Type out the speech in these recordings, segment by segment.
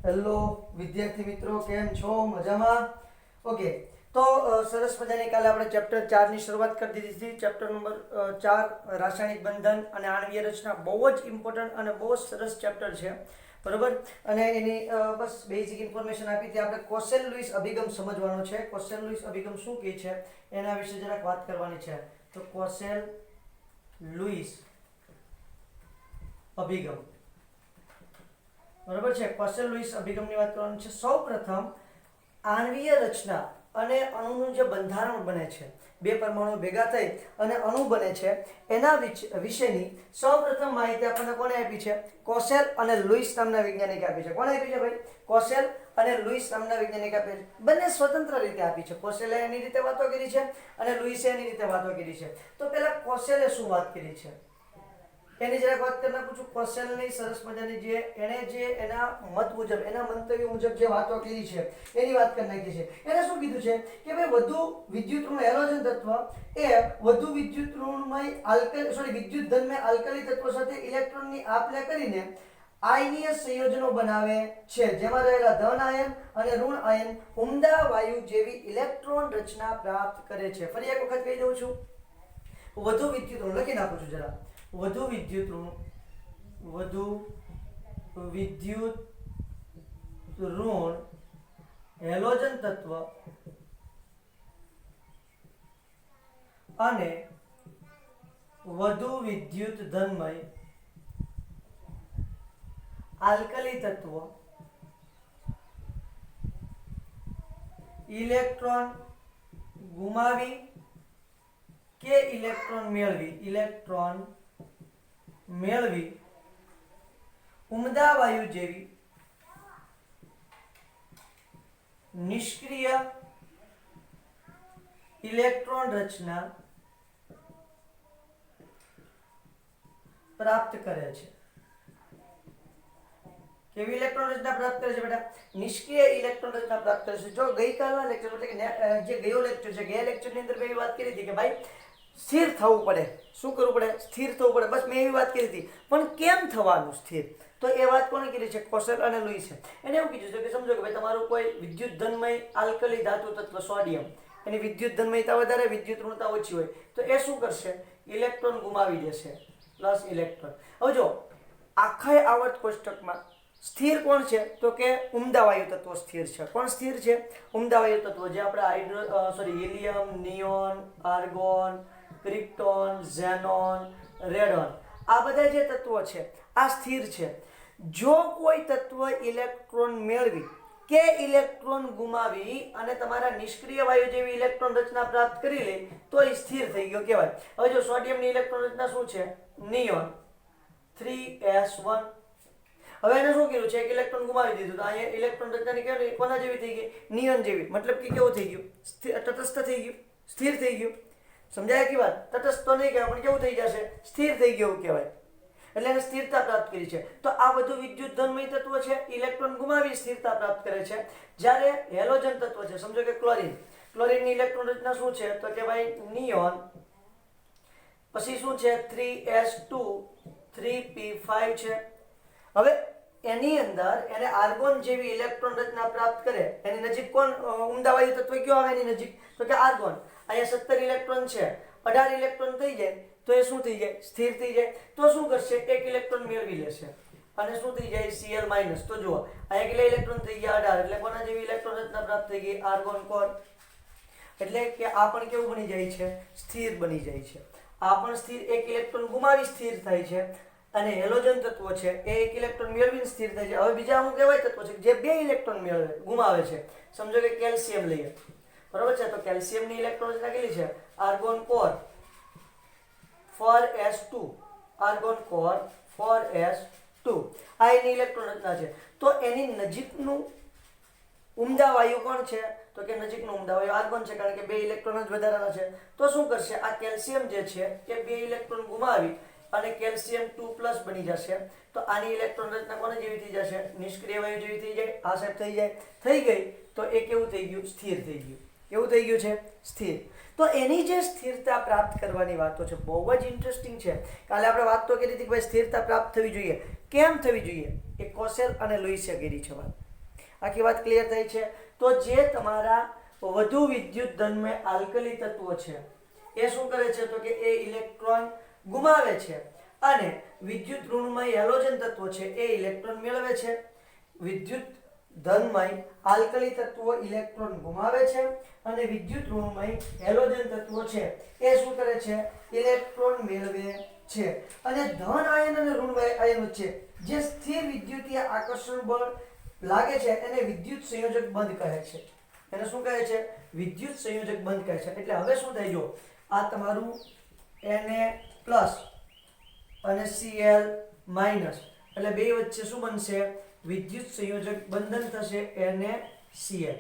Hello વિદ્યાર્થી મિત્રો, કેમ છો? મજામાં? ઓકે, તો સરસ મજાની કાલે આપણે ચેપ્ટર 4 ની શરૂઆત કરી દીધી હતી. ચેપ્ટર નંબર 4 રાસાયણિક બંધન અને આણ્વીય રચના બહુ જ ઇમ્પોર્ટન્ટ અને બહુ જ સરસ ચેપ્ટર છે, બરોબર. અને એની બસ બેઝિક ઇન્ફોર્મેશન આપી હતી. આપણે કોસેલ લુઈસ અભિગમ સમજવાનો છે. કોસેલ લુઈસ અભિગમ શું કહે છે એના વિશે જરાક વાત કરવાની છે. તો કોસેલ લુઈસ અભિગમ, બરાબર છે. કોસેલ લુઈસ અભિગમની વાત કરવાની છે. સૌપ્રથમ આણ્વીય રચના અને અણુનું જે બંધારણ બને છે, બે પરમાણુ ભેગા થઈ અને અણુ બને છે, એના વિશેની સૌપ્રથમ માહિતી આપણને કોણે આપી છે? કોસેલ અને લુઈસ નામના વૈજ્ઞાનિકે આપી છે. કોણે આપી છે ભાઈ? કોસેલ અને લુઈસ નામના વૈજ્ઞાનિકે આપી છે. બંને સ્વતંત્ર રીતે આપી છે. કોસેલે એની રીતે વાતો કરી છે અને લુઈસે એની રીતે વાતો કરી છે. તો પહેલા કોસેલે શું વાત કરી છે એની જરાક વાત કરી નાખું છું. કોસેલની સરસ મજાની જે એણે જે એના મત મુજબ, એના મંતવ્ય મુજબ જે વાતો કરી છે એની વાત કરી નાખી છે. એણે શું કીધું છે કે ભાઈ વધુ વિદ્યુત ઋણ હેલોજન તત્વ એ વધુ વિદ્યુત ઋણમય વિદ્યુત ધનમય આલ્કલી તત્વ સાથે ઇલેક્ટ્રોનની આપ-લે કરીને આયનીય સંયોજનો બનાવે છે, જેમાં રહેલા ધન આયન અને ઋણ આયન ઉમદા વાયુ જેવી ઇલેક્ટ્રોન રચના પ્રાપ્ત કરે છે. ફરી એક વખત કહી દઉં છું. વધુ વિદ્યુત ઋણ લખી નાખું છું જરા. વધુ વિદ્યુત ઋણ હેલોજન તત્વ અને વધુ વિદ્યુત ધનમય આલ્કલી તત્વ ઇલેક્ટ્રોન ગુમાવી કે ઇલેક્ટ્રોન મેળવી ઉમદા વાયુ જેવી નિષ્ક્રિય ઇલેક્ટ્રોન રચના પ્રાપ્ત કરે છે. કેવી ઇલેક્ટ્રોન રચના પ્રાપ્ત કરે છે બેટા? નિષ્ક્રિય ઇલેક્ટ્રોન રચના પ્રાપ્ત કરે છે. જો ગઈકાલના લેક્ચર એટલે કે જે ગયો લેક્ચર છે, ગયા લેક્ચરની અંદર મેં વાત કરી હતી કે ભાઈ સ્થિર થવું પડે. શું કરવું પડે? સ્થિર થવું પડે. બસ મેં એવી વાત કરી હતી. પણ કેમ થવાનું સ્થિર? તો એ વાત કોણે કરી છે? કોસેલ અને લુઈસે. એને એવું કીધું છે કે સમજો કે ભાઈ તમારું કોઈ વિદ્યુત ધનમય આલ્કલી ધાતુ તત્વ સોડિયમ, એની વિદ્યુત ધનમયતા વધારે, વિદ્યુત ઋણતા ઓછી હોય, તો એ શું કરશે? ઇલેક્ટ્રોન ગુમાવી દેશે, પ્લસ ઇલેક્ટ્રોન. હવે જો આખા આવર્ત કોષ્ટકમાં સ્થિર કોણ છે? તો કે ઉમદા વાયુ તત્વો સ્થિર છે. કોણ સ્થિર છે? ઉમદા વાયુ તત્વો, જે આપણે helium, neon, argon, krypton, xenon, radon, આ બધા જે તત્વો છે આ સ્થિર છે. જો કોઈ તત્વ ઇલેક્ટ્રોન મેળવી કે ઇલેક્ટ્રોન ગુમાવી અને તમારા નિષ્ક્રિય વાયુ જેવી ઇલેક્ટ્રોન રચના પ્રાપ્ત કરી લે તો એ સ્થિર થઈ ગયો કહેવાય. હવે જો સોડિયમની ઇલેક્ટ્રોન રચના શું છે? Neon 3s1. હવે એને શું કર્યું છે? એક ઇલેક્ટ્રોન ગુમાવી દીધું, તો અહીંયા ઇલેક્ટ્રોન રચનાની કેવી કોના જેવી થઈ ગઈ? નિયોન જેવી. મતલબ કે કેવું થઈ ગયું? તટસ્થ થઈ ગયું, સ્થિર થઈ ગયું. સમજાય કે વાત? તટસ્થ તો નહીં કહેવાય, પણ કેવું થઈ જશે? સ્થિર થઈ ગયું કહેવાય. એટલે એને સ્થિરતા પ્રાપ્ત કરી છે. તો આ બધું વિદ્યુત ધનમય તત્વ છે, ઇલેક્ટ્રોન ગુમાવી સ્થિરતા પ્રાપ્ત કરે છે. જ્યારે હેલોજન તત્વ છે, સમજો કે ક્લોરીનની ઇલેક્ટ્રોન રચના શું છે? તો કે ભાઈ નિયોન, પછી શું છે? 3s2 3p5 છે. હવે એની અંદર એને આર્ગોન જેવી ઇલેક્ટ્રોન રચના પ્રાપ્ત કરે. એની નજીક કોણ ઉમદા વાયુ તત્વ કયો આવે એની નજીક? તો કે આર્ગોન. અહીંયા 17 ઇલેક્ટ્રોન છે, 18 ઇલેક્ટ્રોન થઈ જાય તો એ શું થઈ જાય? સ્થિર થઈ જાય. તો શું કરશે? એક ઇલેક્ટ્રોન મેળવી લેશે અને શું થઈ જાય? Cl-. તો જુઓ અહીંયા કેટલા ઇલેક્ટ્રોન થઈ ગયા? 18. એટલે કોના જેવી ઇલેક્ટ્રોન રચના પ્રાપ્ત થઈ ગઈ? Argon core. એટલે કે આ પણ કેવું બની જાય છે? સ્થિર બની જાય છે. આ પણ સ્થિર, એક ઇલેક્ટ્રોન ગુમાવી સ્થિર થાય છે. અને હેલોજન તત્વો છે એ એક ઇલેક્ટ્રોન મેળવીને સ્થિર થાય છે. હવે બીજા અમુક એવા તત્વો છે જે બે ઇલેક્ટ્રોન ગુમાવે છે. સમજો કે કેલ્શિયમ લઈએ, બરોબર છે. તો કેલ્શિયમની ઇલેક્ટ્રોન રચના કેટલી છે? Argon core 4s2, argon core 4s2. આ એની ઇલેક્ટ્રોન રચના છે. તો એની નજીકનું ઉમદા વાયુ કોણ છે? તો કે નજીકનું ઉમદા વાયુ આર્ગોન છે, કારણ કે બે ઇલેક્ટ્રોન જ વધારાના છે. તો શું કરશે? આ કેલ્શિયમ જે છે એ બે ઇલેક્ટ્રોન ગુમાવી અને કેલ્શિયમ 2+ બની જશે. તો આની ઇલેક્ટ્રોન રચના કોને જેવી થઈ જશે? નિષ્ક્રિય વાયુ જેવી થઈ જાય. આ સાહેબ થઈ જાય. થઈ ગઈ તો એ કેવું થઈ ગયું? સ્થિર થઈ ગયું. કેવું થઈ ગયું છે? સ્થિર. તો એની જે સ્થિરતા પ્રાપ્ત કરવાની વાતો છે બહુ જ ઇન્ટરેસ્ટિંગ છે. કાલે આપણે વાત તો કરી હતી કે ભાઈ સ્થિરતા પ્રાપ્ત થવી જોઈએ. કેમ થવી જોઈએ? એ કોસેલ અને લુઈસે કરી છે વાત. આખી વાત ક્લિયર થઈ છે? તો જે તમારા વધુ વિદ્યુત ધનમય આલ્કલી તત્વો છે એ શું કરે છે? તો કે એ ઇલેક્ટ્રોન ગુમાવે છે અને વિદ્યુત ઋણમય હેલોજન તત્વો છે એ ઇલેક્ટ્રોન મેળવે છે. વિદ્યુત ધનમય આલ્કલી તત્વો ઇલેક્ટ્રોન ગુમાવે છે અને વિદ્યુત ઋણમય હેલોજન તત્વો છે એ શું કરે છે? ઇલેક્ટ્રોન મેળવે છે. અને ધન આયન અને ઋણ આયન વચ્ચે જે સ્થિર વિદ્યુતીય આકર્ષણ બળ લાગે છે એને વિદ્યુત સંયોજક બંધ કહે છે. એને શું કહે છે? વિદ્યુત સંયોજક બંધ કહે છે. એટલે હવે શું થાય? જો આ તમારું Na+ અને Cl- એટલે બે વચ્ચે શું બનશે? વિદ્યુત સંયોજક બંધન થશે NaCl.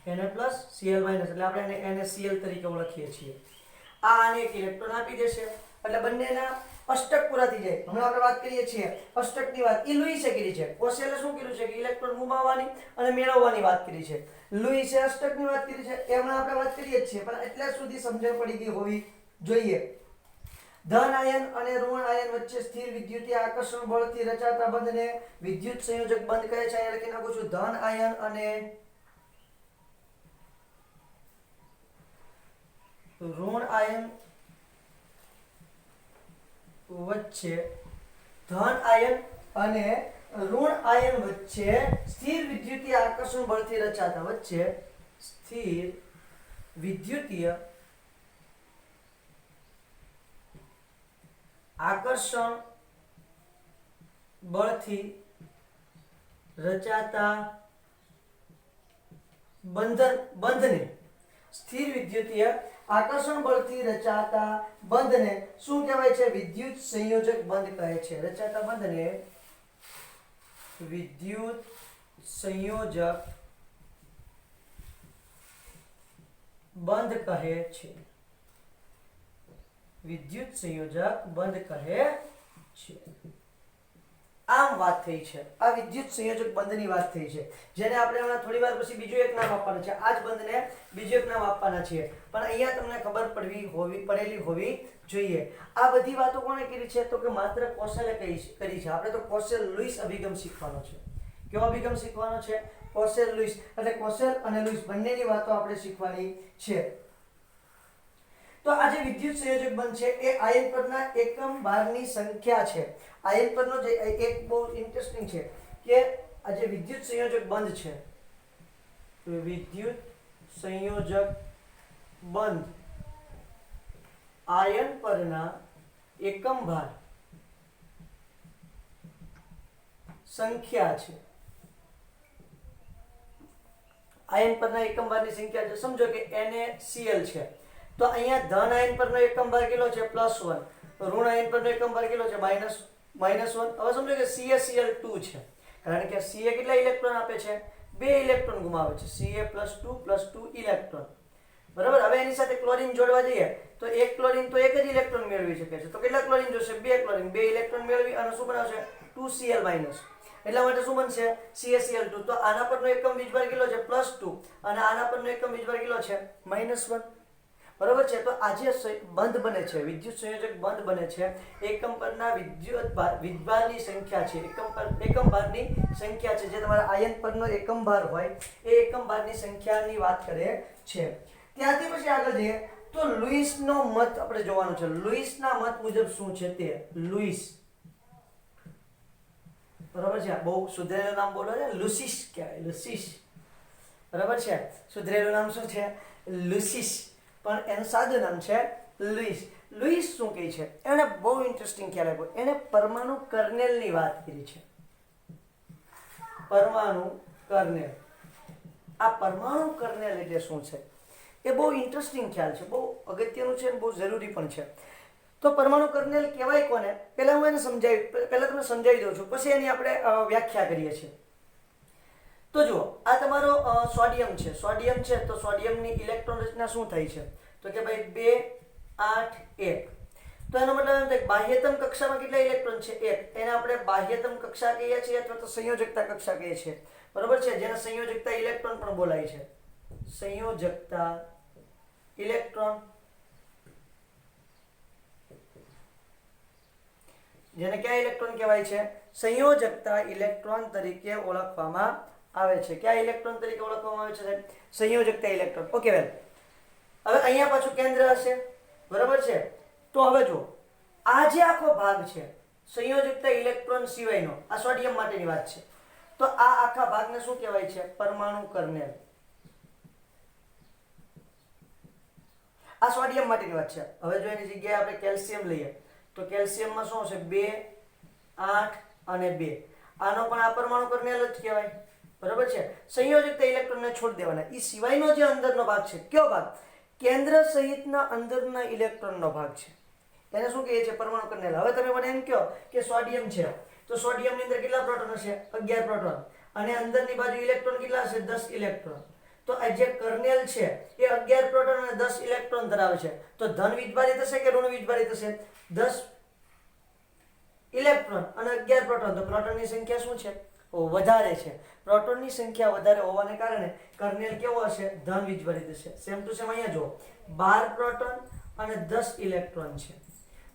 Na+Cl- એટલે આપણે એને NaCl તરીકે ઓળખીએ છીએ. આ આને એક ઇલેક્ટ્રોન આપી દેશે એટલે બંનેના અષ્ટક પૂરા થઈ જાય. હમણાં આપણે વાત કરીએ છીએ અષ્ટકની વાત. એ લુઈસે કરી છે. કોશેલે શું કર્યું છે? કે ઇલેક્ટ્રોન ગુમાવવાની અને મેળવવાની વાત કરી છે. લુઈસે અષ્ટકની વાત કરી છે. એ હમણાં આપણે વાત કરીએ જ છીએ, પણ એટલે સુધી સમજણ પડી ગઈ હોવી જોઈએ. ધન આયન અને ઋણ આયન વચ્ચે સ્થિર વિદ્યુતીય આકર્ષણ બળથી રચાતા બંધને વિદ્યુત સંયોજક બંધ કહે છે. અહીંયા લખી નાખું છું ધન આયન અને ઋણ આયન વચ્ચે સ્થિર વિદ્યુતીય આકર્ષણ બળથી રચાતા સ્થિર વિદ્યુતીય આકર્ષણ બળથી રચાતા બંધને સ્થિર વિદ્યુતીય આકર્ષણ બળથી રચાતા બંધને શું કહેવાય છે? વિદ્યુત સંયોજક બંધ કહે છે. રચાતા બંધને વિદ્યુત સંયોજક બંધ કહે છે. વિદ્યુત સંયોજક બંધ કહે છે. આમ વાત થઈ છે. આ વિદ્યુત સંયોજક બંધની વાત થઈ છે, જેને આપણે હમણાં થોડી વાર પછી બીજું એક નામ આપવાનું છે. આ જ બંધને બીજું એક નામ આપવાના છીએ, પણ અહીંયા તમને ખબર પડેલી હોવી જોઈએ. આ બધી વાતો કોણે કરી છે? તો કે માત્ર કોશેલે કરી છે. આપણે તો કોશેલ-લુઈસ અભિગમ શીખવાનો છે. કેવો અભિગમ શીખવાનો છે? કોશેલ-લુઈસ. એટલે કોશેલ અને લુઈસ બંનેની વાતો આપણે શીખવાની છે. તો આ જે વિદ્યુત સંયોજક બંધ છે એ આયન પરના એકમ ભારની સંખ્યા છે. આયન પરનો જે એક બહુ ઇન્ટરેસ્ટિંગ છે કે આ જે વિદ્યુત સંયોજક બંધ છે, વિદ્યુત સંયોજક બંધ આયન પરના એકમ ભાર સંખ્યા છે. આયન પરના એકમ ભારની સંખ્યા છે. સમજો કે NaCl છે, તો અહીંયા ધન આયન પરનો એકમ ભાર કેટલો છે? +1. ઋણ આયન પરનો એકમ ભાર કેટલો છે? -1. હવે સમજો કે CaCl2 છે, કારણ કે Ca કેટલા ઇલેક્ટ્રોન આપે છે? 2 ઇલેક્ટ્રોન ગુમાવે છે. Ca+2 electron. બરાબર. હવે એની સાથે ક્લોરીન જોડવા જઈએ તો એક ક્લોરીન તો એક જ ઇલેક્ટ્રોન મેળવી શકે છે. તો કેટલા ક્લોરીન જોશે? 2 ક્લોરીન. 2 ઇલેક્ટ્રોન મેળવી અને શું બનાવશે? 2Cl-. એટલા માટે શું બનશે? CaCl2. તો આના પરનો એકમ વીજભાર કેટલો છે? +2 અને આના પરનો એકમ વીજભાર કેટલો છે? -1. બરાબર છે. તો આ જે બંધ બને છે, વિદ્યુત સંયોજક બંધ બને છે, એકમ પરના વીજભારની સંખ્યા છે. એકમ ભારની સંખ્યા છે, જે તમારા આયન પરનો એકમ ભાર હોય એ એકમ ભારની સંખ્યાની વાત કરે છે. ત્યાંથી પછી આગળ જઈએ તો લુઈસનો મત આપણે જોવાનો છે. લુઈસના મત મુજબ શું છે તે? લુઈસ, બરાબર છે. બહુ સુધરેલું નામ બોલો છે. લુસીસ કહેવાય. લુસીસ. બરાબર છે. સુધરેલું નામ શું છે? લુસીસ. પણ એનું સાદું નામ છે લુઈસ. લુઈસ શું કહે છે? એણે બહુ ઇન્ટરેસ્ટિંગ ખ્યાલ આપ્યો. એણે પરમાણુ કર્નેલની વાત કરી છે. પરમાણુ કર્નેલ. આ પરમાણુ કર્નેલ એટલે શું છે? એ બહુ ઇન્ટરેસ્ટિંગ ખ્યાલ છે, બહુ અગત્યનું છે અને બહુ જરૂરી પણ છે. તો પરમાણુ કર્નેલ કહેવાય કોને? પહેલા હું તમને સમજાવી દઉં છું, પછી એની આપણે વ્યાખ્યા કરીએ છીએ. તો જુઓ, આ તમારો સોડિયમ છે. સોડિયમ છે તો સોડિયમની ઇલેક્ટ્રોન રચના શું થાય છે? તો કે ભાઈ 2, 8, 1. તો એનો મતલબ એમ થાય કે બાહ્યતમ કક્ષામાં કેટલા ઇલેક્ટ્રોન છે? 1. એને આપણે બાહ્યતમ કક્ષા કહીએ છીએ અથવા તો સંયોજકતા કક્ષા કહીએ છીએ. બરોબર છે. જેને સંયોજકતા ઇલેક્ટ્રોન પણ બોલાય છે. સંયોજકતા ઇલેક્ટ્રોન, જેને કયા ઇલેક્ટ્રોન કહેવાય છે? સંયોજકતા ઇલેક્ટ્રોન તરીકે ઓળખવામાં આવે છે. કયા ઇલેક્ટ્રોન તરીકે ઓળખવામાં આવે છે સાહેબ? સંયોજકતા ઇલેક્ટ્રોન. ઓકે વેલ, હવે અહીંયા પાછું કેન્દ્ર હશે, બરાબર છે. તો હવે જો આ જે આખો ભાગ છે સંયોજકતા ઇલેક્ટ્રોન સિવાયનો, આ સોડિયમ માટેની વાત છે, તો આ આખા ભાગને શું કહેવાય છે? પરમાણુ કર્નેલ. આ સોડિયમ માટેની વાત છે. હવે જો એની જગ્યાએ આપણે કેલ્શિયમ લઈએ તો કેલ્શિયમમાં શું હશે? 2, 8 અને 2. આનો પણ આ પરમાણુ કર્નેલ જ કહેવાય, બરાબર છે. સંયોજકતા ઇલેક્ટ્રોનને છોડી દેવાના. એ સિવાયનો જે અંદરનો ભાગ છે, કયો ભાગ? કેન્દ્ર સહિતના અંદરના ઇલેક્ટ્રોનનો ભાગ છે, એને શું કહીએ છીએ? પરમાણુ કર્નેલ. હવે તમે મને એમ કહો કે સોડિયમ છે, તો સોડિયમની અંદર કેટલા પ્રોટોન હશે? 11 પ્રોટોન. અને અંદરની બાજુ ઇલેક્ટ્રોન કેટલા હશે? 10 ઇલેક્ટ્રોન. તો આ જે કર્નેલ છે એ 11 પ્રોટોન અને 10 ઇલેક્ટ્રોન ધરાવે છે. તો ધન વીજભારી થશે કે ઋણ વીજભારી થશે? 10 ઇલેક્ટ્રોન અને 11 પ્રોટોન. તો પ્રોટોનની સંખ્યા શું છે? વધારે છે. પ્રોટોનની સંખ્યા વધારે હોવાને કારણે કર્નેલ કેવો હશે? ધન વીજભારી થશે. સેમ ટુ સેમ અહીંયા જો 12 પ્રોટોન અને 10 ઇલેક્ટ્રોન છે,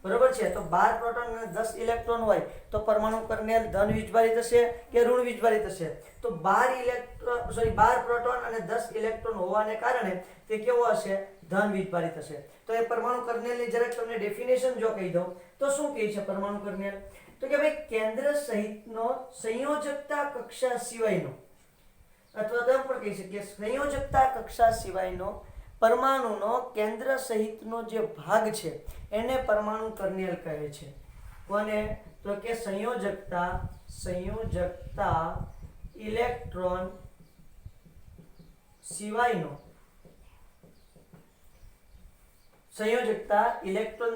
બરોબર છે. તો 12 પ્રોટોન અને 10 ઇલેક્ટ્રોન હોય તો પરમાણુ કર્નેલ ધન વીજભારી થશે કે ઋણ વીજભારી થશે? તો 12 પ્રોટોન અને 10 ઇલેક્ટ્રોન હોવાને કારણે તે કેવો હશે? ધન વીજભારી થશે. તો એ પરમાણુ કર્નેલની જરાક તમને ડેફિનેશન જો કહી દઉં તો શું કહે છે પરમાણુ કર્નેલ? તો કે ભાઈ કેન્દ્ર સહિતનો સંયોજકતા કક્ષા સિવાયનો, અથવા તો એમ પણ કહી શકીએ સંયોજકતા કક્ષા સિવાયનો પરમાણુનો કેન્દ્ર સહિતનો જે ભાગ છે એને પરમાણુ કર્નેલ કહે છે. કોને? તો કે સંયોજકતા ઇલેક્ટ્રોન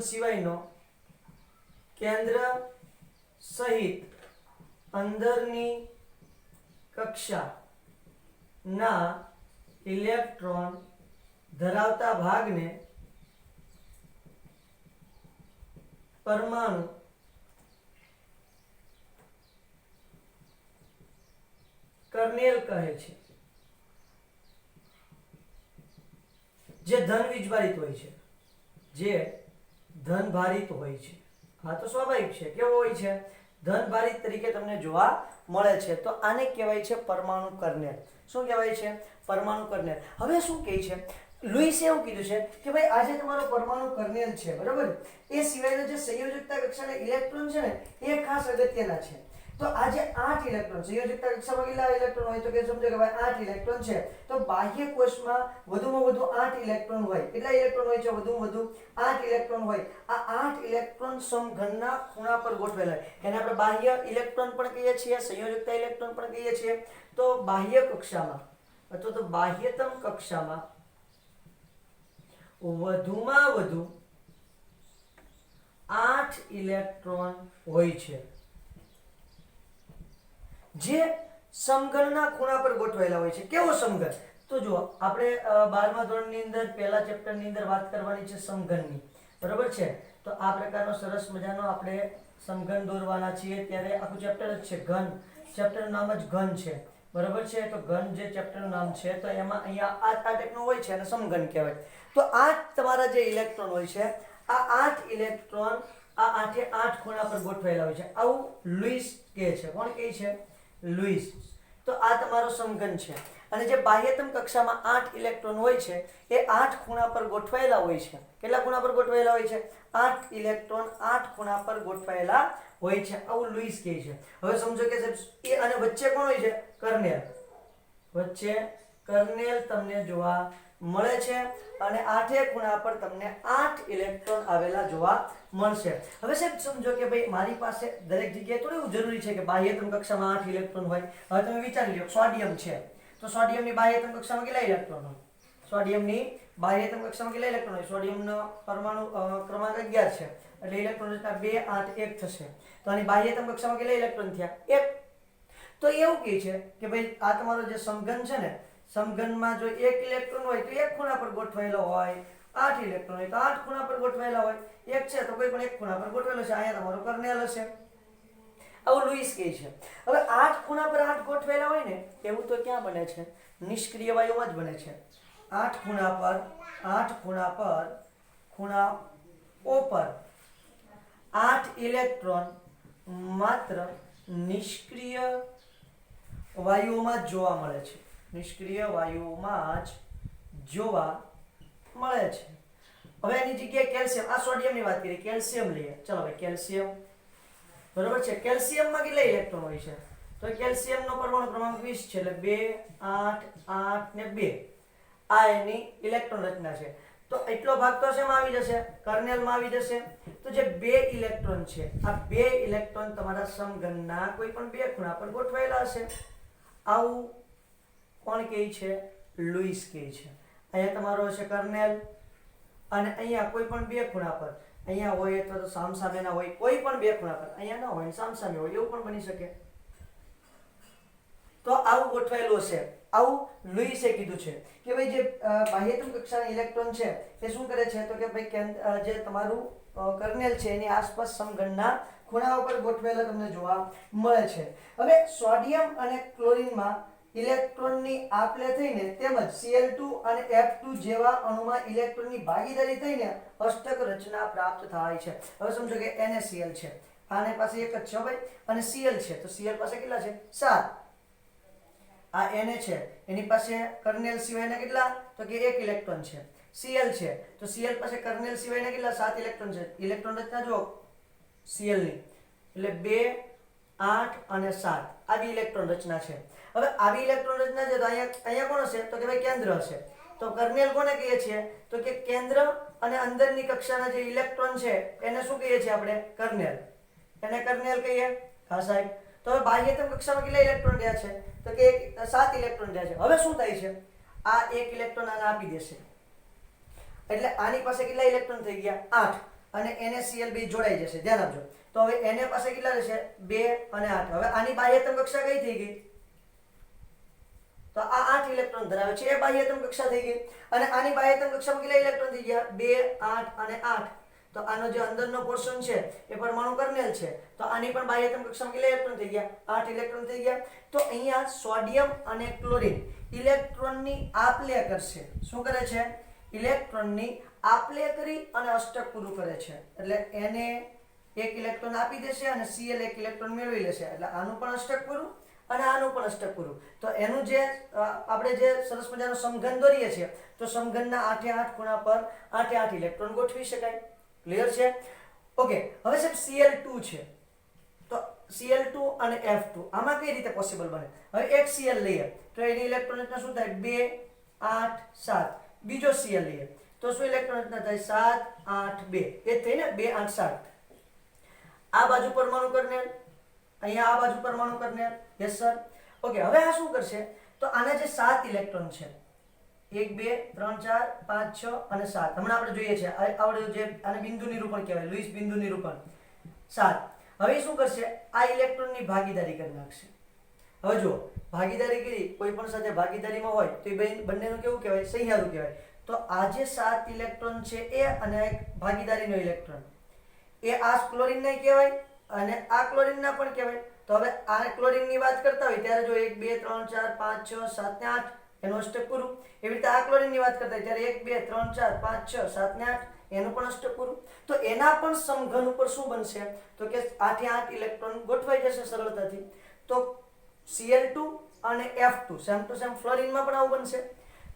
સિવાયનો કેન્દ્ર સહિત અંદરની કક્ષાના ઇલેક્ટ્રોન ધરાવતા ભાગને પરમાણુ કર્નેલ કહે છે, જે ધન વીજભારિત હોય છે, જે ધન ભારિત હોય છે. હા, તો સ્વાભાવિક છે. કેવો હોય છે? ધન ભારિત તરીકે તમને જોવા મળે છે. તો આને કહેવાય છે પરમાણુ કર્નેલ. શું કહેવાય છે? પરમાણુ કર્નેલ. હવે શું કહે છે લુઈસે? એવું કીધું છે કે ભાઈ આજે તમારો પરમાણુ કર્નેલ છે, બરાબર, એ સિવાયનો જે સંયોજકતા કક્ષાના ઇલેક્ટ્રોન છે ને એ ખાસ અગત્યના છે. તો આ જે 8 ઇલેક્ટ્રોન સંયોજકતા કક્ષામાં કેટલા ઇલેક્ટ્રોન હોય? તો કે સમજો કે ભાઈ 8 ઇલેક્ટ્રોન છે. તો બાહ્ય કોષમાં વધુમાં વધુ 8 ઇલેક્ટ્રોન હોય. કેટલા ઇલેક્ટ્રોન હોય છે? વધુમાં વધુ 8 ઇલેક્ટ્રોન હોય. આ 8 ઇલેક્ટ્રોન સમઘનના ખૂણા પર ગોઠવેલા હોય. એને આપણે બાહ્ય ઇલેક્ટ્રોન પણ કહીએ છીએ, સંયોજકતા ઇલેક્ટ્રોન પણ કહીએ છીએ. તો બાહ્ય કક્ષામાં અથવા તો બાહ્યતમ કક્ષામાં વધુમાં વધુ 8 ઇલેક્ટ્રોન હોય છે, જે સમઘનના ખૂણા પર ગોઠવાયેલા હોય છે. કેવો સમઘન? તો જો આપણે 12મા ધોરણની અંદર પહેલા ચેપ્ટરની અંદર વાત કરવાની છે સમઘનની, બરોબર છે. તો આ પ્રકારનો સરસ મજાનો આપણે સમઘન દોરવાના છીએ. ત્યારે આખું ચેપ્ટર જ છે ઘન. ચેપ્ટરનું નામ જ ઘન છે, બરોબર છે. તો ઘન જે ચેપ્ટરનું નામ છે તો એમાં અહીંયા આ ટાઈપનું હોય છે અને સમઘન કહેવાય. તો 8 તમારા જે ઇલેક્ટ્રોન હોય છે, આ 8 ઇલેક્ટ્રોન આ 8 ખૂણા પર ગોઠવાયેલા હોય છે. આવું લુઈસ કહે છે. કોણ કહે છે? લુઈસ. તો આ તમારો સમઘન છે. અને જે બાહ્યતમ કક્ષામાં 8 ઇલેક્ટ્રોન હોય છે એ 8 ખૂણા પર ગોઠવાયેલા હોય છે. કેટલા ખૂણા પર ગોઠવાયેલા હોય છે? 8 ઇલેક્ટ્રોન 8 ખૂણા પર ગોઠવાયેલા હોય છે. આવું લુઈસ કહે છે. હવે સમજો કે સાહેબ એ અને વચ્ચે કોણ હોય છે? કર્નેલ. વચ્ચે કર્નેલ તમને જોવા મળે છે અને 8 ખૂણા પર તમને 8 ઇલેક્ટ્રોન આવેલા જોવા મળશે. હવે સાહેબ સમજો કે ભાઈ મારી પાસે દરેક જગ્યાએ થોડું એવું જરૂરી છે કે બાહ્યતમ કક્ષામાં 8 ઇલેક્ટ્રોન હોય. હવે તમે વિચારી લો સોડિયમ છે તો સોડિયમની બાહ્યતમ કક્ષામાં કેટલા ઇલેક્ટ્રોન હોય? સોડિયમની બાહ્યતમ કક્ષામાં કેટલા ઇલેક્ટ્રોન હોય? સોડિયમનો પરમાણુ ક્રમાંક 11 છે એટલે ઇલેક્ટ્રોન 2, 8, 1 થશે. તો આની બાહ્યતમ કક્ષામાં કેટલા ઇલેક્ટ્રોન થયા? 1. તો એવું કહે છે કે ભાઈ આ તમારો જે સમઘન છે ને, સમઘનમાં જો 1 ઇલેક્ટ્રોન હોય તો 1 ખૂણા પર ગોઠવાયેલો હોય, 8 ઇલેક્ટ્રોન હોય તો 8 ખૂણા પર ગોઠવાયેલા હોય. 1 છે તો કોઈ પણ 1 ખૂણા પર ગોઠવેલો છે. અહીંયા તમારો કર્નેલ હશે. આવું લુઈસ કહે છે. હવે 8 ખૂણા પર 8 ગોઠવેલા હોય ને એવું તો ક્યાં બને છે? નિષ્ક્રિય વાયુમાં જ બને છે. 8 ખૂણા પર ખૂણાઓ પર 8 ઇલેક્ટ્રોન માત્ર નિષ્ક્રિય વાયુઓમાં જ જોવા મળે છે, નિષ્ક્રિય વાયુઓમાં જ જોવા મળે છે. હવે એની જગ્યાએ કેલ્શિયમ, આ સોડિયમની વાત કરીએ, કેલ્શિયમ લઈએ. ચાલો ભાઈ કેલ્શિયમ, બરોબર છે. કેલ્શિયમમાં કેટલા ઇલેક્ટ્રોન હોય છે? તો કેલ્શિયમનો પરમાણુ ક્રમાંક 20 છે, એટલે 2 8 8 ને 2 આ એની ઇલેક્ટ્રોન રચના છે. તો એટલો ભાગ તો શેમાં આવી જશે? કર્નેલમાં આવી જશે. તો જે 2 ઇલેક્ટ્રોન છે, આ 2 ઇલેક્ટ્રોન તમારા સમઘનના કોઈ પણ બે ખૂણા પર ગોઠવાયેલા હશે. આવું કોણ કહે છે? લુઈસ કહે છે. અહીંયા તમારો હશે કર્નેલ, અને અહીંયા કોઈ પણ બે ખૂણા પર, અહીંયા હોય અથવા તો સામસામેના હોય, કોઈ પણ બે ખૂણા પર, અહીંયા ન હોય સામસામે હોય, એવું પણ બની શકે. તો આવું ગોઠવાયેલું હશે. આવું લુઈસે કીધું છે કે ભાઈ જે બાહ્યતમ કક્ષાના ઇલેક્ટ્રોન છે તે શું કરે છે? તો કે ભાઈ જે તમારું કર્નેલ છે એની આસપાસ સમઘનના ખૂણાઓ પર ગોઠવેલા તમને જોવા મળે છે. હવે સોડિયમ અને ક્લોરીનમાં ઇલેક્ટ્રોનની આપ-લે થઈને તેમજ Cl2 અને F2 જેવા અણુમાં ઇલેક્ટ્રોનની ભાગીદારી થઈને અષ્ટક રચના પ્રાપ્ત થાય છે. હવે સમજો કે NaCl છે, આને પાસે એક જ છે ભાઈ, અને Cl છે, તો Cl પાસે કેટલા છે? 7. આ Na છે, એની પાસે કર્નેલ સિવાયના કેટલા? તો કે 1 ઇલેક્ટ્રોન છે. Cl છે, તો Cl પાસે કર્નેલ સિવાયના કેટલા? 7 ઇલેક્ટ્રોન છે. ઇલેક્ટ્રોન રચના જો Cl ની, એટલે 2 8 અને 7 આવી ઇલેક્ટ્રોન રચના છે. હવે આવી ઇલેક્ટ્રોન રચના છે તો અહીંયા કોણ હશે? તો કે ભાઈ કેન્દ્ર હશે. તો કર્નેલ કોને કહીએ છીએ? તો કે કેન્દ્ર અને અંદરની કક્ષાના જે ઇલેક્ટ્રોન છે એને શું કહીએ છીએ આપણે? કર્નેલ. એને કર્નેલ કહીએ. હા સાહેબ. તો હવે બાહ્યતમ કક્ષામાં કેટલા ઇલેક્ટ્રોન રહ્યા છે? તો કે 7 ઇલેક્ટ્રોન રહ્યા છે. હવે શું થાય છે? આ એક ઇલેક્ટ્રોન આને આપી દેશે, એટલે આની પાસે કેટલા ઇલેક્ટ્રોન થઈ ગયા? 8. અને NaCl બે જોડાઈ જશે. ધ્યાન આપજો. તો હવે Na પાસે કેટલા રહેશે? 2 અને 8. હવે આની બાહ્યતમ કક્ષા કઈ થઈ ગઈ? તો આ 8 ઇલેક્ટ્રોન ધરાવે છે, એ બાહ્યતમ કક્ષા થઈ ગઈ. અને આની બાહ્યતમ કક્ષામાં કેટલા ઇલેક્ટ્રોન થઈ ગયા? 2 8 અને 8. તો આનો જે અંદરનો પોર્શન છે એ પરમાણુ કર્નેલ છે, તો આની પણ બાહ્યતમ કક્ષામાં કેટલા ઇલેક્ટ્રોન થઈ ગયા? 8 ઇલેક્ટ્રોન થઈ ગયા. તો અહીંયા સોડિયમ અને ક્લોરીન ઇલેક્ટ્રોનની આપ-લે કરશે. શું કરે છે? ઇલેક્ટ્રોનની આપ-લે કરી અને અષ્ટક પૂરું કરે છે. એટલે Na એક ઇલેક્ટ્રોન આપી દેશે અને Cl એક ઇલેક્ટ્રોન મેળવી લેશે, એટલે આનું પણ અષ્ટક પૂરું અને આનું પણ અષ્ટક પૂરું. તો એનું જે આપણે જે સરસ મજાનો સમઘન દોરીએ છીએ, તો સમઘનના 8 8 ખૂણા પર 8 8 ઇલેક્ટ્રોન ગોઠવી શકાય. ક્લિયર છે? ઓકે. હવે સાહેબ Cl2 છે, તો Cl2 અને F2 આમાં કઈ રીતે પોસિબલ બને? હવે એક Cl લઈએ તો એની ઇલેક્ટ્રોન રચના શું થાય? 2 8 7. બીજો Cl લઈએ તો શું ઇલેક્ટ્રોન રચના થાય? 7 8 2. એ થઈ ને 2 8 7. આ બાજુ પરમાણુ કર્નેલ, અહીંયા આ બાજુ પરમાણુ કર્નેલ. Yes sir. ઓકે. હવે આ શું કરશે? તો આના જે 7 ઇલેક્ટ્રોન છે, 1 2 3 4 5 6 અને 7, હમણાં આપણે જોઈએ છે આવડે જે આને બિંદુ નિરૂપણ કહેવાય, લુઈસ બિંદુ નિરૂપણ 7. હવે શું કરશે? આ ઇલેક્ટ્રોનની ભાગીદારી કરી નાખશે. હવે જો ભાગીદારી કરી, કોઈ પણ સાથે ભાગીદારીમાં હોય તો એ બંનેનું કેવું કહેવાય? સહિયારું કહેવાય. તો આ જે 7 ઇલેક્ટ્રોન છે એ અને એક ભાગીદારીનો ઇલેક્ટ્રોન, એ આ ક્લોરીનને કહેવાય અને આ ક્લોરીનના પણ કહેવાય. તો હવે આ ક્લોરીનની વાત કરતા હોય ત્યારે જો 1 2 3 4 5 6 7 ને 8 એનું અષ્ટક પૂરું. એવી રીતે આ ક્લોરીનની વાત કરતા હોય ત્યારે 1 2 3 4 5 6 7 ને 8 એનું પણ અષ્ટક પૂરું. તો એના પણ સમઘન ઉપર શું બનશે? તો કે 8 8 ઇલેક્ટ્રોન ગોઠવાઈ જશે સરળતાથી. તો Cl2 અને F2 સેમ ટુ સેમ ફ્લોરીનમાં પણ આવું બનશે.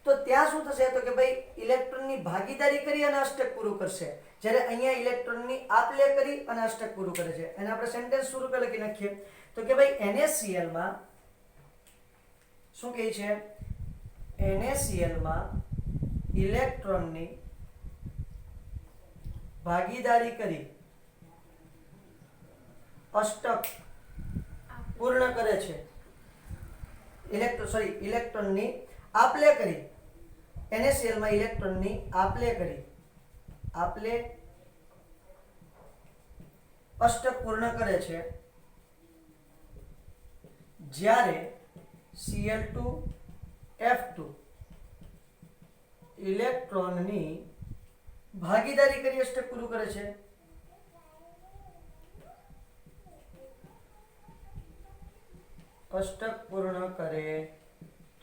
તો ત્યાં શું થશે? તો કે ભાઈ ઇલેક્ટ્રોનની ભાગીદારી કરી અને અષ્ટક પૂરું કરશે, જ્યારે અહીંયા ઇલેક્ટ્રોનની આપ-લે કરી અને અષ્ટક પૂરું કરે છે. એને આપણે સેન્ટેન્સ સ્વરૂપે લખી નાખીએ તો કે ભાઈ NaCl માં શું કહે છે? NaCl માં ઇલેક્ટ્રોનની ભાગીદારી કરી અષ્ટક પૂર્ણ કરે છે. ઇલેક્ટ્રોનની આપ-લે કરી, NaCl માં ઇલેક્ટ્રોનની આપ-લે કરી અષ્ટક પૂર્ણ કરે છે, જ્યારે Cl2 F2 ઇલેક્ટ્રોનની ભાગીદારી કરી અષ્ટક પૂરું કરે છે. અષ્ટક પૂર્ણ કરે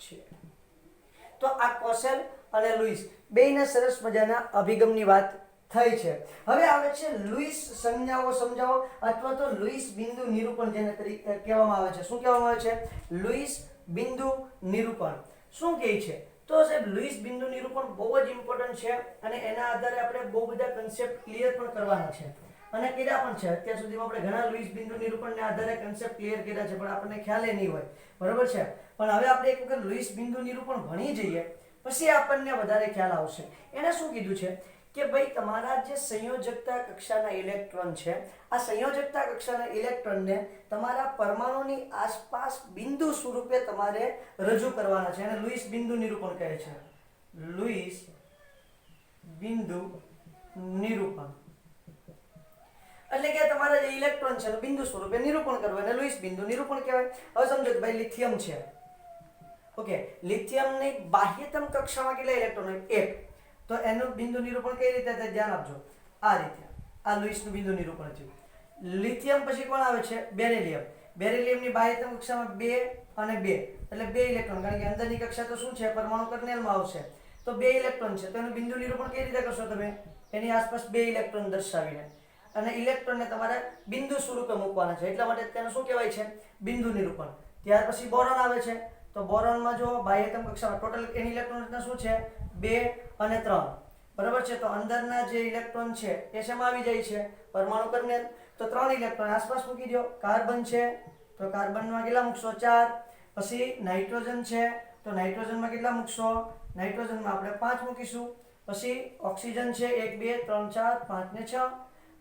છે. તો આ કોસેલ અને લુઈસ બેયના સરસ મજાના અભિગમની વાત થઈ છે. હવે આવે છે લુઈસ સંજ્ઞાઓ સમજાવો, અથવા તો લુઈસ બિંદુ નિરૂપણ જેને તરીકે કહેવામાં આવે છે. શું કહેવામાં આવે છે? લુઈસ બિંદુ નિરૂપણ શું કહે છે? તો સાહેબ લુઈસ બિંદુ નિરૂપણ બહુ જ ઇમ્પોર્ટન્ટ છે અને એના આધારે આપણે બહુ બધા કન્સેપ્ટ ક્લિયર પણ કરવાના છે અને કર્યા પણ છે. અત્યાર સુધીમાં આપણે ઘણા લુઈસ બિંદુ નિરૂપણને આધારે કન્સેપ્ટ ક્લિયર કર્યા છે, પણ આપણને ખ્યાલ નહીં હોય, બરોબર છે. પણ હવે આપણે એક વખત લુઈસ બિંદુ નિરૂપણ ભણી જઈએ પછી આપણને વધારે ખ્યાલ આવશે. એને શું કીધું છે કે ભાઈ તમારા જે સંયોજકતા કક્ષાના ઇલેક્ટ્રોન છે, આ સંયોજકતા કક્ષાના ઇલેક્ટ્રોનને તમારા પરમાણુની આસપાસ બિંદુ સ્વરૂપે તમારે રજૂ કરવાના છે. એને લુઈસ બિંદુ નિરૂપણ કહે છે. લુઈસ બિંદુ નિરૂપણ એટલે કે તમારા જે ઇલેક્ટ્રોન છે બિંદુ સ્વરૂપે નિરૂપણ કરવું એને લુઈસ બિંદુ નિરૂપણ કહેવાય. હવે સમજો કે ભાઈ લિથિયમ છે, ઓકે, લિથિયમની બાહ્યતમ કક્ષામાં કેટલા ઇલેક્ટ્રોન હોય? 1. તો એનું બિંદુ નિરૂપણ કઈ રીતે થાય? ધ્યાન આપજો. આ રીતે આ લુઈસનું બિંદુ નિરૂપણ છે. લિથિયમ પછી કોણ આવે છે? બેરિલિયમ. બેરિલિયમની બાહ્યતમ કક્ષામાં 2 અને 2 એટલે 2 ઇલેક્ટ્રોન, કારણ કે અંદરની કક્ષા તો શું છે? પરમાણુ કર્નેલમાં આવશે, તો 2 ઇલેક્ટ્રોન છે. તો એનું બિંદુ નિરૂપણ કઈ રીતે કરશો તમે? એની આસપાસ 2 ઇલેક્ટ્રોન દર્શાવીને, અને ઇલેક્ટ્રોનને તમારે બિંદુ સ્વરૂપે મૂકવાના છે. એટલા માટે તેને શું કહેવાય છે? બિંદુ નિરૂપણ. ત્યાર પછી બોરોન આવે છે. તો બોરોનમાં જો બાહ્યતમ કક્ષામાં ટોટલ એની ઇલેક્ટ્રોન રચના શું છે? 2 અને 3, બરાબર છે. તો અંદરના જે ઇલેક્ટ્રોન છે એ શેમાં આવી જાય છે? પરમાણુ કર્નેલ. તો 3 ઇલેક્ટ્રોન આસપાસ મૂકી દો. કાર્બન છે તો કાર્બનમાં કેટલા મૂકશો? 4. પછી નાઇટ્રોજન છે તો નાઇટ્રોજનમાં કેટલા મૂકશો? નાઇટ્રોજનમાં આપણે 5 મૂકીશું. પછી ઓક્સિજન છે 1 2 3 4 5 ને 6,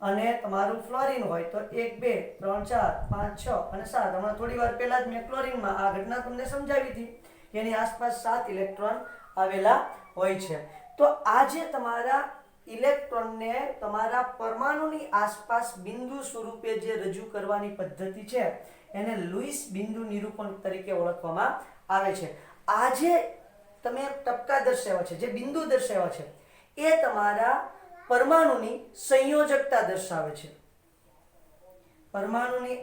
અને તમારું ફ્લોરિન હોય તો 1 2 3 4 5 6 અને 7. હમણાં થોડી વાર પહેલા જ મેં ક્લોરિનમાં આ ઘટના તમને સમજાવી હતી કે એની આસપાસ 7 ઇલેક્ટ્રોન આવેલા હોય છે. તો આ જે તમારા ઇલેક્ટ્રોનને તમારા પરમાણુની આસપાસ બિંદુ સ્વરૂપે જે રજૂ કરવાની પદ્ધતિ છે એને લુઈસ બિંદુ નિરૂપણ તરીકે ઓળખવામાં આવે છે. આ જે તમે ટપકા દર્શાવ્યા છે, જે બિંદુ દર્શાવ્યા છે, એ તમારા પરમાણુની સંયોજકતા દર્શાવે છે. પરમાણુની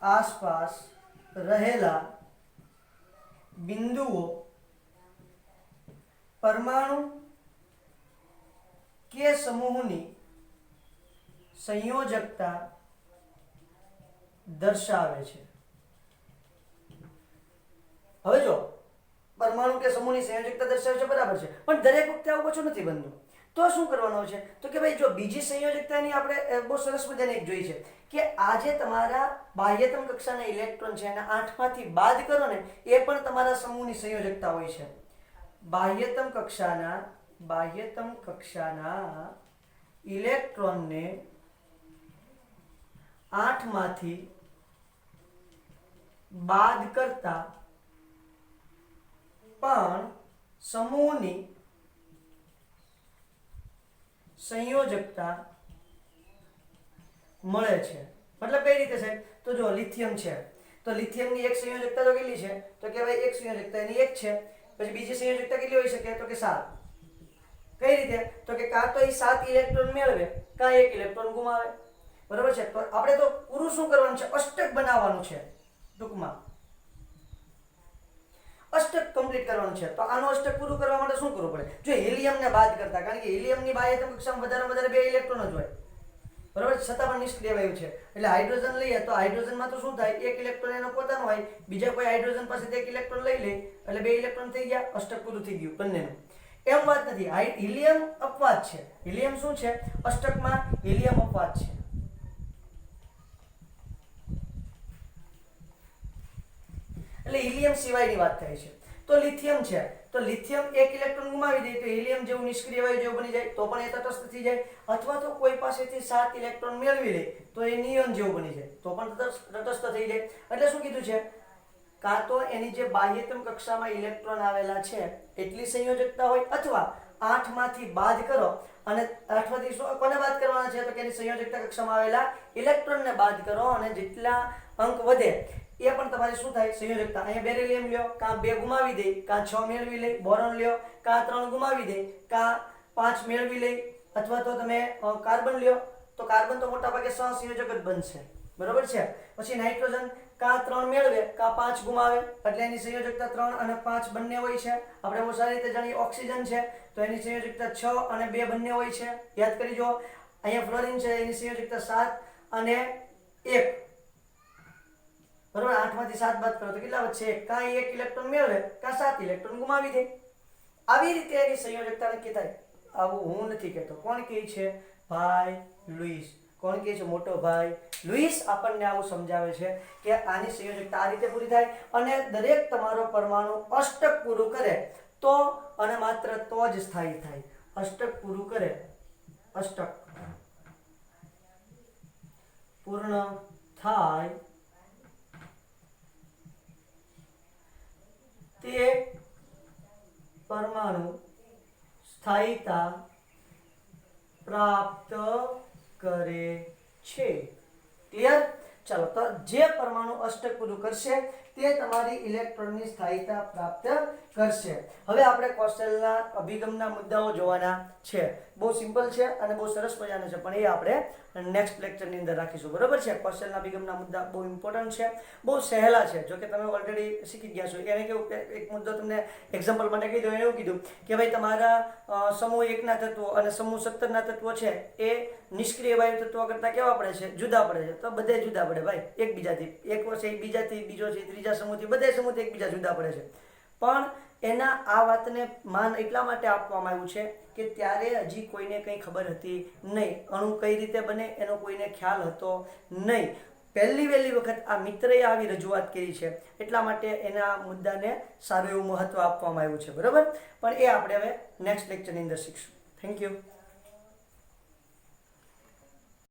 આસપાસ રહેલા બિંદુઓ પરમાણુ કે સમૂહની સંયોજકતા દર્શાવે છે. હવે જો પરમાણુ કે સમૂહની સંયોજકતા દર્શાવે છે, બરાબર છે, પણ દરેક વખતે આવું પાછું નથી બનતું. તો શું કરવાનું છે? તો કે ભાઈ જો બીજી સંયોજકતાની આપણે બહુ સરસ મજાની એક જોઈ છે કે આ જે તમારા બાહ્યતમ કક્ષાના ઇલેક્ટ્રોન છે એને 8 માંથી બાદ કરો ને, એ પણ તમારા સમૂહની સંયોજકતા હોય છે. બાહ્યતમ કક્ષાના ઇલેક્ટ્રોનને 8 માંથી બાદ કરતા પણ સમૂહની સંયોજકતા મળે છે. મતલબ કઈ રીતે સાહેબ? તો જો લિથિયમ છે તો લિથિયમની એક સંયોજકતા તો કેટલી છે? તો કે ભાઈ એક સંયોજકતા એની 1 છે. પછી બીજી સંયોજકતા કેટલી હોઈ શકે? તો કે 7. કઈ રીતે? તો કે કાં તો એ 7 ઇલેક્ટ્રોન મેળવે કાં 1 ઇલેક્ટ્રોન ગુમાવે, બરાબર છે. તો આપણે તો પૂરું શું કરવાનું છે? અષ્ટક બનાવવાનું છે. ટૂંકમાં અષ્ટક કમ્પ્લીટ કરવાનું છે. તો આનું અષ્ટક પૂરું કરવા માટે શું કરવું પડે? જો હિલિયમને બાદ કરતા, કારણ કે હિલિયમની બાહ્યતમ કક્ષામાં વધારે 2 ઇલેક્ટ્રોન જ હોય, બરાબર, છતાં પણ નિષ્ક્રિય વાયુ છે. એટલે હાઇડ્રોજન લઈએ તો હાઇડ્રોજનમાં તો શું થાય? 1 ઇલેક્ટ્રોન એનો પોતાનો હોય, બીજા કોઈ હાઇડ્રોજન પાસેથી 1 ઇલેક્ટ્રોન લઈ લે એટલે 2 ઇલેક્ટ્રોન થઈ ગયા, અષ્ટક પૂરું થઈ ગયું બંનેનું. એમ વાત નથી. હિલિયમ અપવાદ છે. હિલિયમ શું છે? અષ્ટકમાં હિલિયમ અપવાદ છે. એટલે હિલિયમ સિવાયની વાત થાય છે. તો લિથિયમ છે તો લિથિયમ 1 ઇલેક્ટ્રોન ગુમાવી દે તો હિલિયમ જેવું નિષ્ક્રિય વાયુ જેવું બની જાય, તો પણ એ તટસ્થ થઈ જાય. અથવા તો કોઈ પાસેથી 7 ઇલેક્ટ્રોન મેળવી લે તો એ નિયોન જેવું બની જાય, તો પણ તટસ્થ થઈ જાય. એટલે શું કીધું છે? કાં તો એની જે બાહ્યતમ કક્ષામાં ઇલેક્ટ્રોન આવેલા છે એટલી સંયોજકતા હોય, અથવા 8 માંથી બાદ કરો અને 8 માંથી કોને બાદ કરવાના છે? તો કે એની સંયોજકતા કક્ષામાં આવેલા ઇલેક્ટ્રોનને બાદ કરો અને જેટલા અંક વધે એ પણ તમારી શું થાય? સંયોજકતા. અહીંયા બેરિલિયમ લ્યો, કાં 2 ગુમાવી દે કાં 6 મેળવી લે. બોરોન લ્યો, કાં 3 ગુમાવી દે કાં 5 મેળવી લે. અથવા તો તમે કાર્બન લ્યો તો કાર્બન તો મોટા ભાગે સહસંયોજક જ બનશે, બરાબર છે. પછી નાઇટ્રોજન કાં 3 મેળવે કાં 5 ગુમાવે, એટલે એની સંયોજકતા 3 અને 5 બંને હોય છે. આપણે બહુ સારી રીતે જાણીએ. ઓક્સિજન છે તો એની સંયોજકતા 6 અને 2 બંને હોય છે, યાદ કરી જો. અહીંયા ફ્લોરિન છે એની સંયોજકતા 7 અને 1, બરાબર, 8 માંથી 7 બાદ કરો તો કેટલા વધશે? કાંઈ 1 ઇલેક્ટ્રોન મેળવે કાં 7 ઇલેક્ટ્રોન ગુમાવી દે. આવી રીતે એની સંયોજકતા નક્કી થાય. આવું હું નથી કહેતો, કોણ કહે છે? ભાઈ લુઈસ. કોણ કહે છે? મોટો ભાઈ લુઈસ આપણને આવું સમજાવે છે કે આની સંયોજકતા આ રીતે પૂરી થાય અને દરેક તમારો પરમાણુ અષ્ટક પૂરું કરે તો અને માત્ર તો જ સ્થાયી થાય. અષ્ટક પૂરું કરે, અષ્ટક પૂર્ણ થાય તે પરમાણુ સ્થાયીતા પ્રાપ્ત કરે છે. ક્લિયર? ચાલો, તો જે પરમાણુ અષ્ટક પૂરું કરશે તે તમારી ઇલેક્ટ્રોનની સ્થાયીતા પ્રાપ્ત કરશે. હવે આપણે કોસ્ટેલના અભિગમના મુદ્દાઓ જોવાના છે. બહુ સિમ્પલ છે અને બહુ સરસ મજાના છે, પણ એ આપણે નેક્સ્ટ લેક્ચરની અંદર રાખીશું. બરોબર છે? કોસ્ટેલના અભિગમના મુદ્દા બહુ ઇમ્પોર્ટન્ટ છે, બહુ સહેલા છે. જો કે તમે ઓલરેડી શીખી ગયા છો. એને કેવું કે એક મુદ્દો તમને એક્ઝામ્પલ માટે કહી દઉં. એવું કીધું કે ભાઈ તમારા સમૂહ 1ના તત્વો અને સમૂહ 17ના તત્વો છે એ નિષ્ક્રિય વાયુ તત્વો કરતાં કેવા પડે છે? જુદા પડે છે. તો બધે જુદા પડે ભાઈ એકબીજાથી. એક છે બીજાથી, બીજો છે ત્રીજા સમૂહથી, બધા સમૂહથી એકબીજા જુદા પડે છે. પણ એના આ વાતને માન એટલા માટે આપવામાં આવ્યું છે કે ત્યારે હજી કોઈને કંઈ ખબર હતી નહીં. અણુ કઈ રીતે બને એનો કોઈને ખ્યાલ હતો નહીં. પહેલી વખત આ મિત્રએ આવી રજૂઆત કરી છે, એટલા માટે એના મુદ્દાને સારું એવું મહત્વ આપવામાં આવ્યું છે. બરાબર? પણ એ આપણે હવે નેક્સ્ટ લેક્ચરની અંદર શીખશું. Thank you.